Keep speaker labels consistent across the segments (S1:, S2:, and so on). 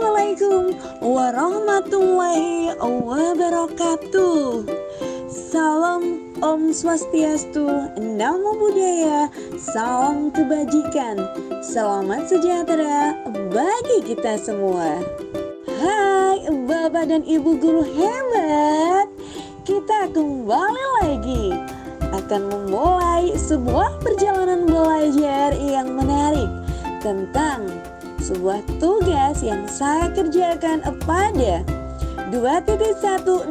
S1: Assalamualaikum warahmatullahi wabarakatuh. Salam Om Swastiastu, Namo Buddhaya, salam kebajikan, selamat sejahtera bagi kita semua. Hai Bapak dan Ibu guru hebat, kita kembali lagi akan memulai sebuah perjalanan belajar yang menarik tentang sebuah tugas yang saya kerjakan pada 2.108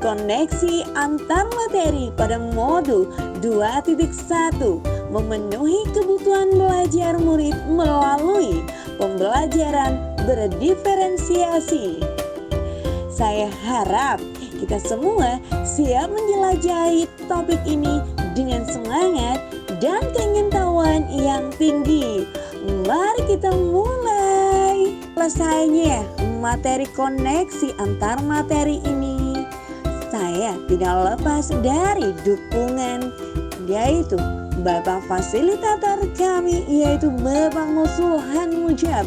S1: koneksi antar materi pada modul 2.1 memenuhi kebutuhan belajar murid melalui pembelajaran berdiferensiasi. Saya harap kita semua siap menjelajahi topik ini dengan semangat dan keingintahuan yang tinggi. Mari kita mulai. Selesainya materi koneksi antar materi ini, saya tidak lepas dari dukungan yaitu Bapak fasilitator kami, yaitu Bapak Musluhan Mujab,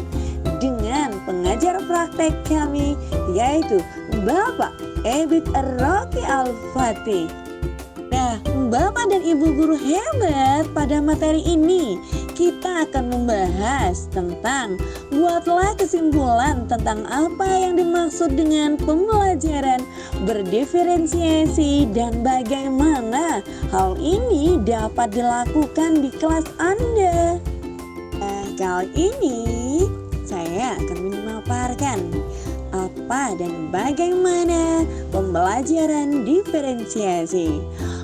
S1: dengan pengajar praktek kami yaitu Bapak Ebit Rocky Al-Fatih. Nah, Bapak dan Ibu guru hebat, pada materi ini kita akan membahas tentang buatlah kesimpulan tentang apa yang dimaksud dengan pembelajaran berdiferensiasi dan bagaimana hal ini dapat dilakukan di kelas Anda. Nah, kali ini saya akan memaparkan apa dan bagaimana pembelajaran diferensiasi.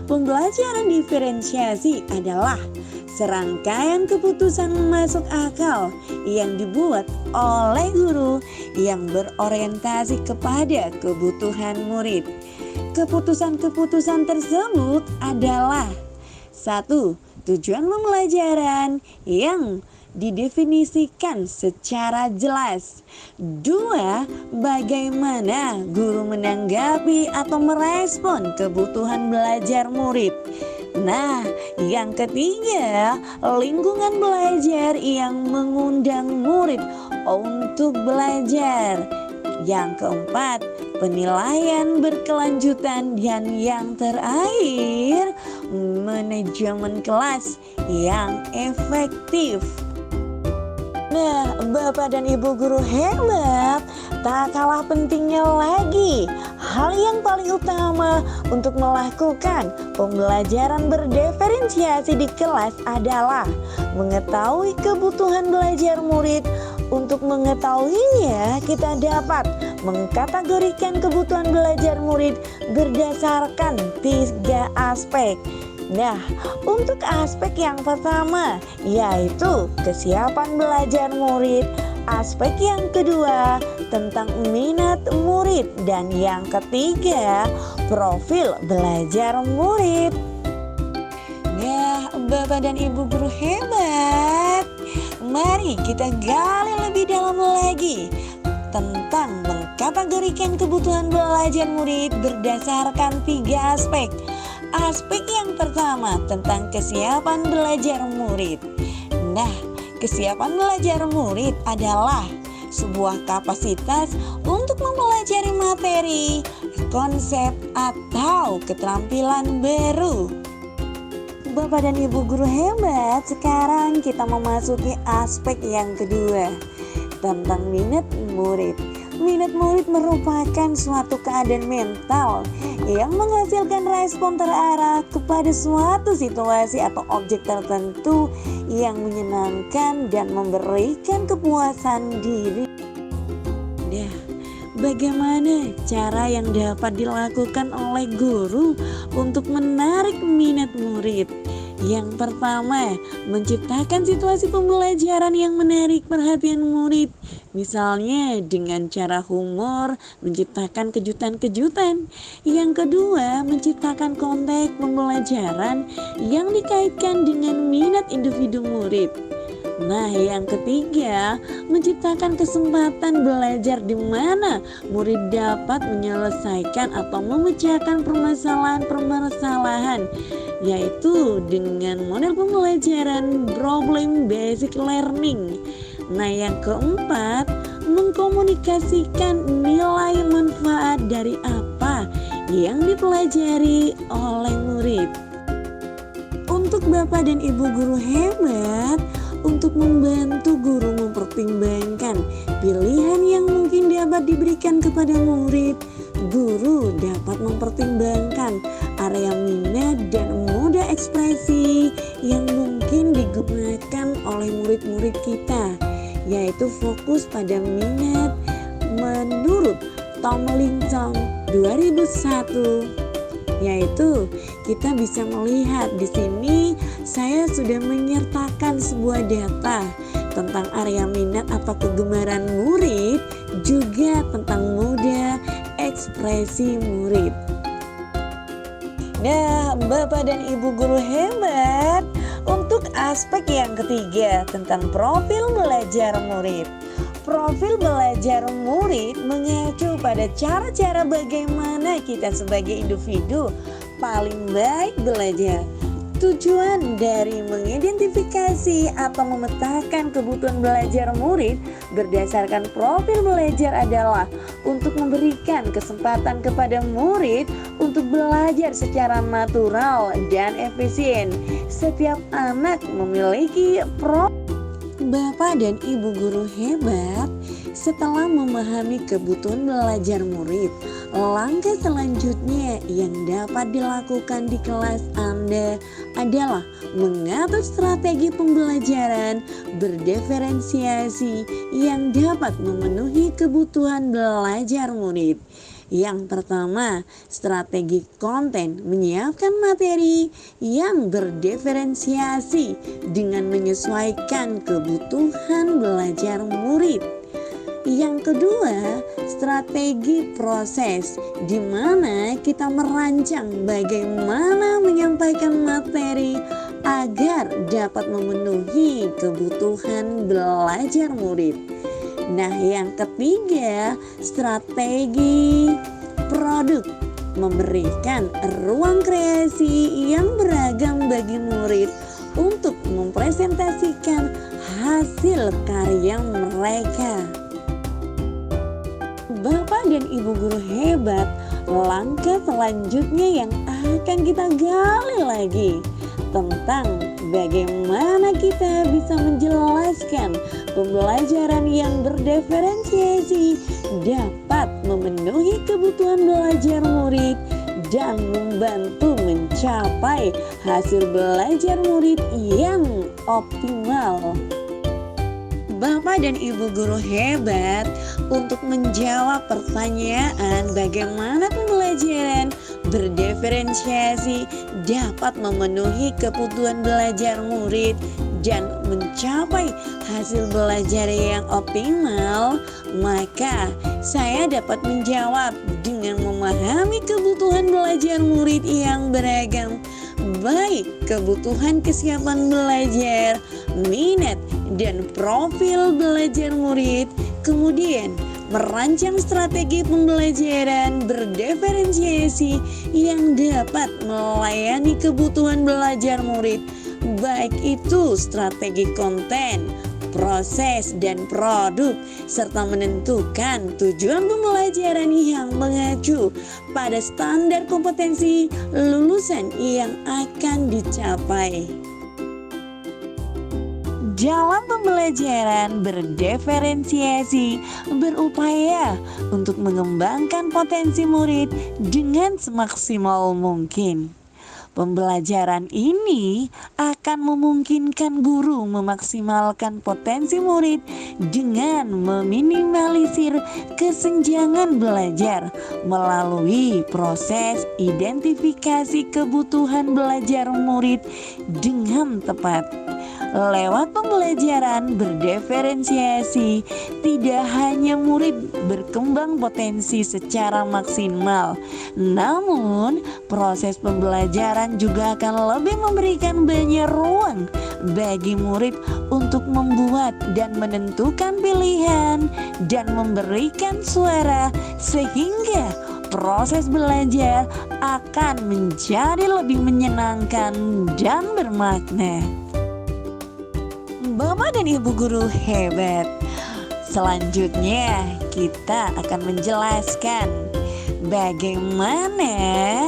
S1: Pembelajaran diferensiasi adalah serangkaian keputusan masuk akal yang dibuat oleh guru yang berorientasi kepada kebutuhan murid. Keputusan-keputusan tersebut adalah: 1. Tujuan pembelajaran yang didefinisikan secara jelas. 2. Bagaimana guru menanggapi atau merespon kebutuhan belajar murid. Nah, yang ketiga, lingkungan belajar yang mengundang murid untuk belajar. Yang keempat, penilaian berkelanjutan. Dan yang terakhir, manajemen kelas yang efektif. Nah, Bapak dan Ibu guru hebat, tak kalah pentingnya lagi, hal yang paling utama untuk melakukan pembelajaran berdiferensiasi di kelas adalah mengetahui kebutuhan belajar murid. Untuk mengetahuinya, kita dapat mengkategorikan kebutuhan belajar murid berdasarkan 3 aspek. Nah, untuk aspek yang pertama yaitu kesiapan belajar murid, aspek yang kedua tentang minat murid, dan yang ketiga profil belajar murid. Nah, Bapak dan Ibu guru hebat, mari kita gali lebih dalam lagi tentang mengkategorikan kebutuhan belajar murid berdasarkan 3 aspek. Aspek yang pertama tentang kesiapan belajar murid. Nah, kesiapan belajar murid adalah sebuah kapasitas untuk mempelajari materi, konsep, atau keterampilan baru. Bapak dan Ibu guru hebat, sekarang kita memasuki aspek yang kedua tentang minat murid. Minat murid merupakan suatu keadaan mental yang menghasilkan respon terarah kepada suatu situasi atau objek tertentu yang menyenangkan dan memberikan kepuasan diri. Nah, bagaimana cara yang dapat dilakukan oleh guru untuk menarik minat murid? Yang pertama, menciptakan situasi pembelajaran yang menarik perhatian murid. Misalnya dengan cara humor, menciptakan kejutan-kejutan. Yang kedua, menciptakan konteks pembelajaran yang dikaitkan dengan minat individu murid. Nah, yang ketiga, menciptakan kesempatan belajar di mana murid dapat menyelesaikan atau memecahkan permasalahan-permasalahan, yaitu dengan model pembelajaran problem basic learning. Nah, yang keempat, mengkomunikasikan nilai manfaat dari apa yang dipelajari oleh murid. Untuk Bapak dan Ibu guru hebat, untuk membantu guru mempertimbangkan pilihan yang mungkin dapat diberikan kepada murid, guru dapat mempertimbangkan area minat dan moda ekspresi yang mungkin digunakan oleh murid-murid kita, yaitu fokus pada minat menurut Tomlinson 2001. Yaitu kita bisa melihat di sini saya sudah menyertakan sebuah data tentang area minat atau kegemaran murid, juga tentang moda ekspresi murid. Nah, Bapak dan Ibu guru hebat, untuk aspek yang ketiga tentang profil belajar murid. Profil belajar murid mengacu pada cara-cara bagaimana kita sebagai individu paling baik belajar. Tujuan dari mengidentifikasi atau memetakan kebutuhan belajar murid berdasarkan profil belajar adalah untuk memberikan kesempatan kepada murid untuk belajar secara natural dan efisien. Setiap anak memiliki Bapak dan Ibu guru hebat, setelah memahami kebutuhan belajar murid, langkah selanjutnya yang dapat dilakukan di kelas Anda adalah mengatur strategi pembelajaran berdiferensiasi yang dapat memenuhi kebutuhan belajar murid. Yang pertama, strategi konten menyiapkan materi yang berdiferensiasi dengan menyesuaikan kebutuhan belajar murid. Yang kedua, strategi proses, di mana kita merancang bagaimana menyampaikan materi agar dapat memenuhi kebutuhan belajar murid. Nah, yang ketiga, strategi produk, memberikan ruang kreasi yang beragam bagi murid untuk mempresentasikan hasil karya mereka. Bapak dan Ibu guru hebat, langkah selanjutnya yang akan kita gali lagi tentang bagaimana kita bisa menjelaskan pembelajaran yang berdiferensiasi dapat memenuhi kebutuhan belajar murid dan membantu mencapai hasil belajar murid yang optimal. Bapak dan Ibu guru hebat, untuk menjawab pertanyaan bagaimana pembelajaran berdiferensiasi dapat memenuhi kebutuhan belajar murid dan mencapai hasil belajar yang optimal, maka saya dapat menjawab dengan memahami kebutuhan belajar murid yang beragam, baik kebutuhan kesiapan belajar, minat, dan profil belajar murid. Kemudian merancang strategi pembelajaran berdiferensiasi yang dapat melayani kebutuhan belajar murid, baik itu strategi konten, proses, dan produk, serta menentukan tujuan pembelajaran yang mengacu pada standar kompetensi lulusan yang akan dicapai. Dalam pembelajaran berdiferensiasi, berupaya untuk mengembangkan potensi murid dengan semaksimal mungkin. Pembelajaran ini akan memungkinkan guru memaksimalkan potensi murid dengan meminimalisir kesenjangan belajar melalui proses identifikasi kebutuhan belajar murid dengan tepat. Lewat pembelajaran berdiferensiasi, tidak hanya murid berkembang potensi secara maksimal, namun proses pembelajaran juga akan lebih memberikan banyak ruang bagi murid untuk membuat dan menentukan pilihan dan memberikan suara, sehingga proses belajar akan menjadi lebih menyenangkan dan bermakna. Bapak dan Ibu guru hebat, Selanjutnya, kita akan menjelaskan bagaimana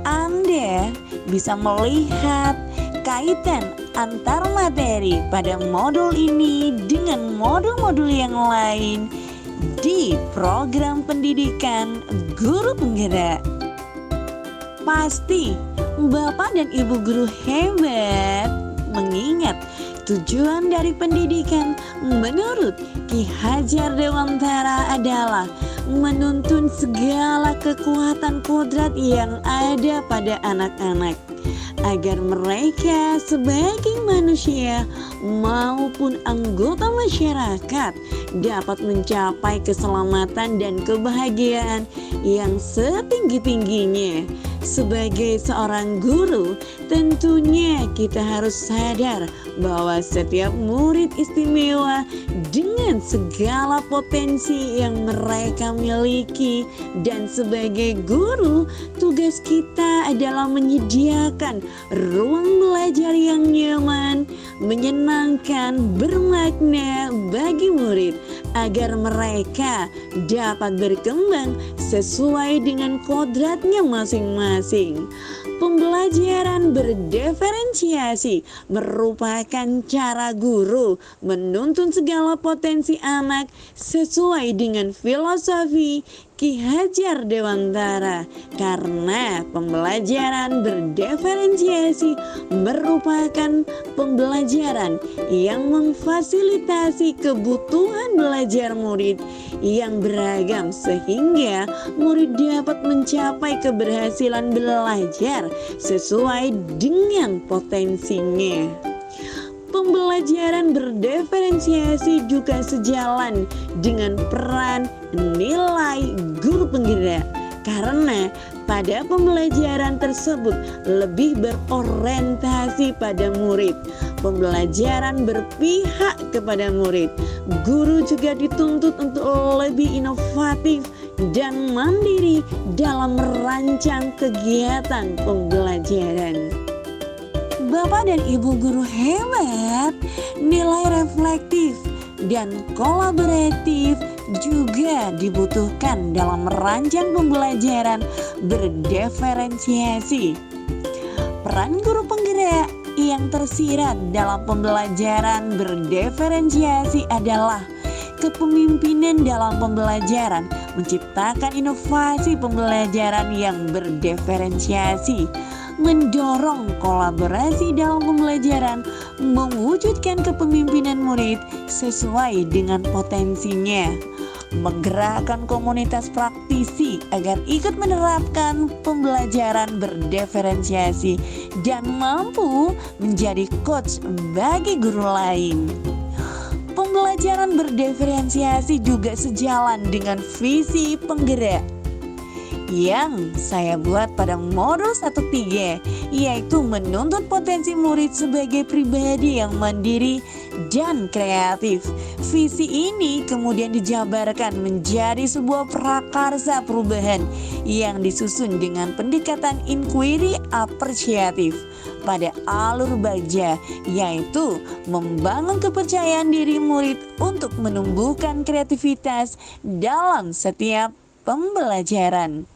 S1: Anda bisa melihat kaitan antar materi pada modul ini dengan modul-modul yang lain di program pendidikan Guru Penggerak. Pasti Bapak dan Ibu guru hebat mengingat tujuan dari pendidikan menurut Ki Hajar Dewantara adalah menuntun segala kekuatan kodrat yang ada pada anak-anak agar mereka sebagai manusia maupun anggota masyarakat dapat mencapai keselamatan dan kebahagiaan yang setinggi-tingginya. Sebagai seorang guru, tentunya kita harus sadar bahwa setiap murid istimewa dengan segala potensi yang mereka miliki, dan sebagai guru, tugas kita adalah menyediakan ruang belajar yang nyaman, menyenangkan, bermakna bagi murid agar mereka dapat berkembang sesuai dengan kodratnya masing-masing. Pembelajaran berdiferensiasi merupakan cara guru menuntun segala potensi anak sesuai dengan filosofi Ki Hajar Dewantara, karena pembelajaran berdiferensiasi merupakan pembelajaran yang memfasilitasi kebutuhan belajar murid yang beragam sehingga murid dapat mencapai keberhasilan belajar sesuai dengan potensinya. Pembelajaran berdiferensiasi juga sejalan dengan peran nilai guru penggerak, karena pada pembelajaran tersebut lebih berorientasi pada murid. Pembelajaran berpihak kepada murid. Guru juga dituntut untuk lebih inovatif dan mandiri dalam merancang kegiatan pembelajaran. Bapak dan Ibu guru hebat, nilai reflektif dan kolaboratif juga dibutuhkan dalam merancang pembelajaran berdiferensiasi. Peran guru penggerak yang tersirat dalam pembelajaran berdiferensiasi adalah kepemimpinan dalam pembelajaran, menciptakan inovasi pembelajaran yang berdiferensiasi, mendorong kolaborasi dalam pembelajaran, mewujudkan kepemimpinan murid sesuai dengan potensinya, menggerakkan komunitas praktisi agar ikut menerapkan pembelajaran berdiferensiasi dan mampu menjadi coach bagi guru lain. Pembelajaran berdiferensiasi juga sejalan dengan visi penggerak yang saya buat pada modul 1-3, yaitu menuntut potensi murid sebagai pribadi yang mandiri dan kreatif. Visi ini kemudian dijabarkan menjadi sebuah prakarsa perubahan yang disusun dengan pendekatan inquiry apresiatif pada alur Bagja, yaitu membangun kepercayaan diri murid untuk menumbuhkan kreativitas dalam setiap pembelajaran.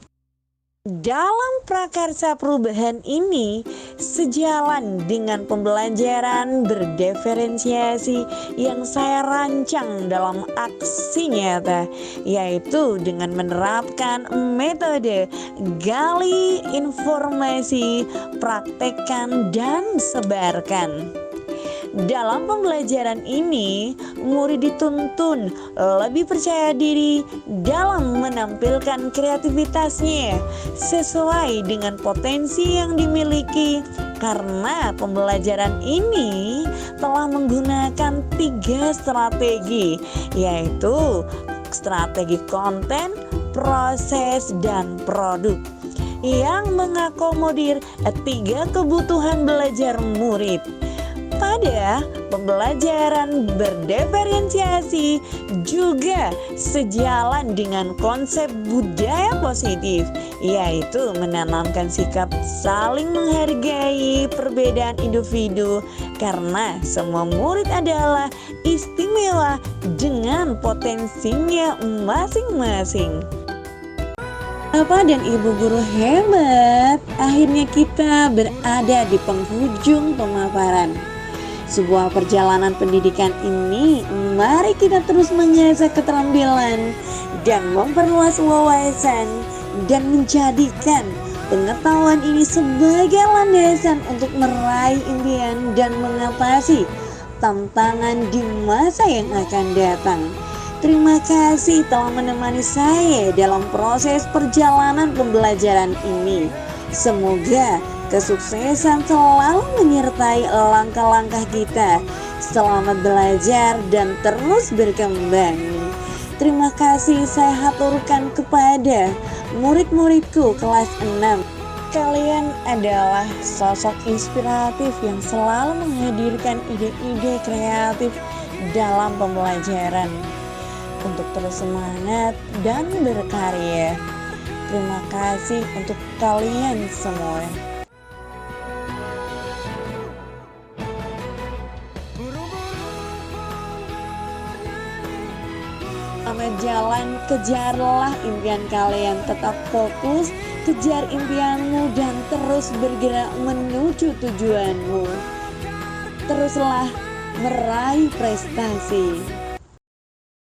S1: Dalam prakarsa perubahan ini sejalan dengan pembelajaran berdiferensiasi yang saya rancang dalam aksi nyata, yaitu dengan menerapkan metode gali informasi, praktekkan, dan sebarkan. Dalam pembelajaran ini, murid dituntun lebih percaya diri dalam menampilkan kreativitasnya sesuai dengan potensi yang dimiliki, karena pembelajaran ini telah menggunakan 3 strategi, yaitu strategi konten, proses, dan produk yang mengakomodir 3 kebutuhan belajar murid. pada pembelajaran berdiferensiasi juga sejalan dengan konsep budaya positif, yaitu menanamkan sikap saling menghargai perbedaan individu karena semua murid adalah istimewa dengan potensinya masing-masing. Bapak dan Ibu guru hebat, akhirnya kita berada di penghujung pemaparan sebuah perjalanan pendidikan ini. Mari kita terus mengasah keterampilan dan memperluas wawasan dan menjadikan pengetahuan ini sebagai landasan untuk meraih impian dan mengatasi tantangan di masa yang akan datang. Terima kasih telah menemani saya dalam proses perjalanan pembelajaran ini. Semoga kesuksesan selalu menyertai langkah-langkah kita. Selamat belajar dan terus berkembang. Terima kasih saya haturkan kepada murid-muridku kelas 6. Kalian adalah sosok inspiratif yang selalu menghadirkan ide-ide kreatif dalam pembelajaran. Untuk terus semangat dan berkarya. Terima kasih untuk kalian semua. Selamat jalan, kejarlah impian kalian. Tetap fokus, kejar impianmu dan terus bergerak menuju tujuanmu. Teruslah meraih prestasi.